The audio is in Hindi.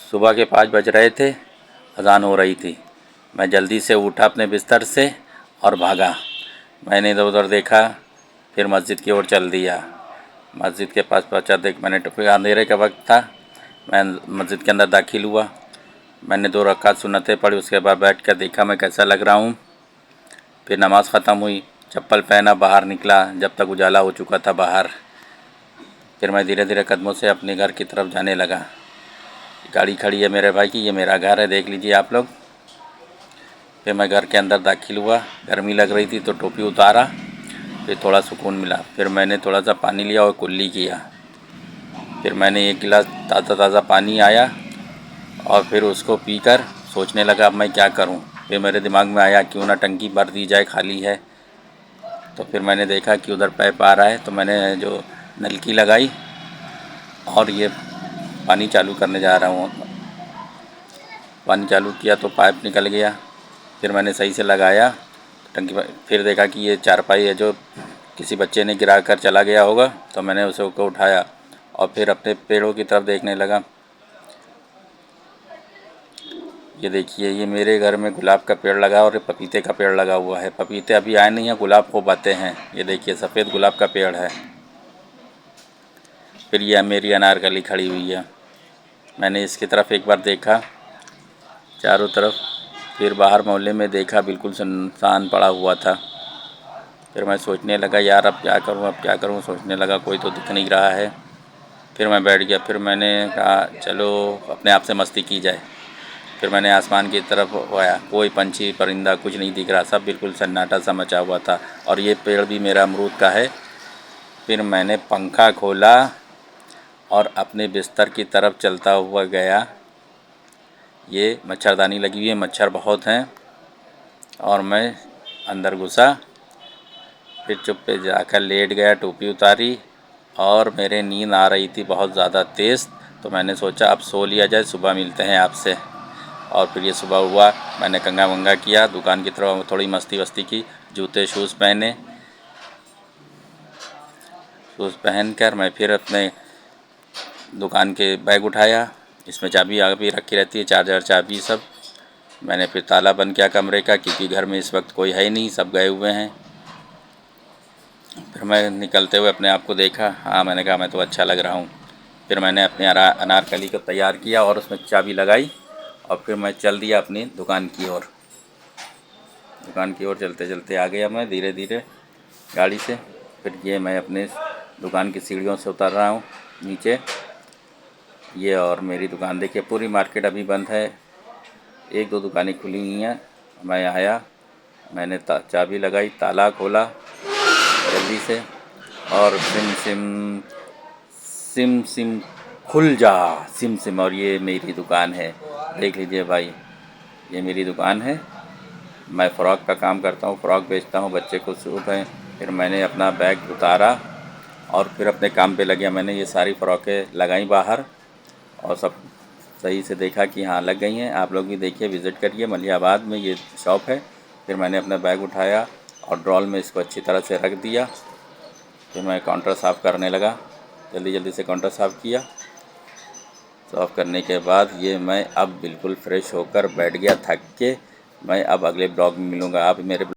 सुबह के 5 बज रहे थे, अज़ान हो रही थी। मैं जल्दी से उठा अपने बिस्तर से और भागा। मैंने इधर उधर देखा, फिर मस्जिद की ओर चल दिया। मस्जिद के पास पहुंचा, देख मैंने अंधेरे का वक्त था। मैं मस्जिद के अंदर दाखिल हुआ। मैंने 2 रकात सुन्नतें पढ़ी। उसके बाद बैठ कर देखा मैं कैसा लग रहा हूँ। फिर नमाज़ ख़त्म हुई, चप्पल पहना, बाहर निकला, जब तक उजाला हो चुका था बाहर। फिर मैं धीरे धीरे कदमों से अपने घर की तरफ जाने लगा। गाड़ी खड़ी है मेरे भाई की, ये मेरा घर है, देख लीजिए आप लोग। फिर मैं घर के अंदर दाखिल हुआ। गर्मी लग रही थी तो टोपी उतारा, फिर थोड़ा सुकून मिला। फिर मैंने थोड़ा सा पानी लिया और कुल्ली किया। फिर मैंने 1 गिलास ताज़ा पानी आया और फिर उसको पीकर सोचने लगा अब मैं क्या करूं। फिर मेरे दिमाग में आया क्यों ना टंकी भर दी जाए, खाली है। तो फिर मैंने देखा कि उधर पाइप आ रहा है, तो मैंने जो नलकी लगाई और ये पानी चालू करने जा रहा हूँ। पानी चालू किया तो पाइप निकल गया। फिर मैंने सही से लगाया टंकी पर। फिर देखा कि ये चारपाई है जो किसी बच्चे ने गिरा कर चला गया होगा, तो मैंने उसे को उठाया और फिर अपने पेड़ों की तरफ देखने लगा। ये देखिए, ये मेरे घर में गुलाब का पेड़ लगा और पपीते का पेड़ लगा हुआ है। पपीते अभी आए नहीं हैं, गुलाब खूब आते हैं। ये देखिए सफ़ेद गुलाब का पेड़ है। फिर ये मेरी अनारकली खड़ी हुई है। मैंने इसकी तरफ एक बार देखा चारों तरफ, फिर बाहर मोहल्ले में देखा, बिल्कुल सुनसान पड़ा हुआ था। फिर मैं सोचने लगा यार अब क्या करूं, अब क्या करूं। सोचने लगा कोई तो दिख नहीं रहा है। फिर मैं बैठ गया। फिर मैंने कहा चलो अपने आप से मस्ती की जाए। फिर मैंने आसमान की तरफ आया, कोई पंछी परिंदा कुछ नहीं दिख रहा, सब बिल्कुल सन्नाटा सा मचा हुआ था। और ये पेड़ भी मेरा अमरूद का है। फिर मैंने पंखा खोला और अपने बिस्तर की तरफ चलता हुआ गया। ये मच्छरदानी लगी हुई है, मच्छर बहुत हैं। और मैं अंदर घुसा, फिर चुप्पे जाकर लेट गया, टोपी उतारी और मेरे नींद आ रही थी बहुत ज़्यादा तेज़। तो मैंने सोचा अब सो लिया जाए, सुबह मिलते हैं आपसे। और फिर ये सुबह हुआ, मैंने कंघा वंगा किया, दुकान की तरफ थोड़ी मस्ती वस्ती की, जूते शूज़ पहने। शूज़ पहन कर मैं फिर अपने दुकान के बैग उठाया, इसमें चाबी आबी रखी रहती है, चार्जर चाबी सब। मैंने फिर ताला बंद किया कमरे का, क्योंकि घर में इस वक्त कोई है ही नहीं, सब गए हुए हैं। फिर मैं निकलते हुए अपने आप को देखा। हाँ, मैंने कहा मैं तो अच्छा लग रहा हूँ। फिर मैंने अपने अनारकली को तैयार किया और उसमें चाबी लगाई और फिर मैं चल दिया अपनी दुकान की ओर। दुकान की ओर चलते चलते आ गया मैं धीरे धीरे गाड़ी से। फिर ये मैं अपने दुकान की सीढ़ियों से उतर रहा हूँ नीचे। ये और मेरी दुकान देखिए, पूरी मार्केट अभी बंद है, 1-2 दुकानें खुली हुई हैं। मैं आया, मैंने चाबी लगाई, ताला खोला जल्दी से और सिम सिम सिम सिम खुल जा सिम सिम। और ये मेरी दुकान है, देख लीजिए भाई, ये मेरी दुकान है। मैं फ़्रॉक का काम करता हूँ, फ़्रॉक बेचता हूँ, बच्चे को सूट हैं। फिर मैंने अपना बैग उतारा और फिर अपने काम पे लग गया। मैंने ये सारी फ़्रॉकें लगाई बाहर और सब सही से देखा कि हाँ लग गई हैं। आप लोग भी देखिए, विज़िट करिए, मलिहाबाद में ये शॉप है। फिर मैंने अपना बैग उठाया और ड्रॉल में इसको अच्छी तरह से रख दिया। फिर मैं काउंटर साफ़ करने लगा, जल्दी जल्दी से काउंटर साफ़ किया। साफ़ करने के बाद ये मैं अब बिल्कुल फ्रेश होकर बैठ गया थक के। मैं अब अगले ब्लॉग में मिलूँगा। आप मेरे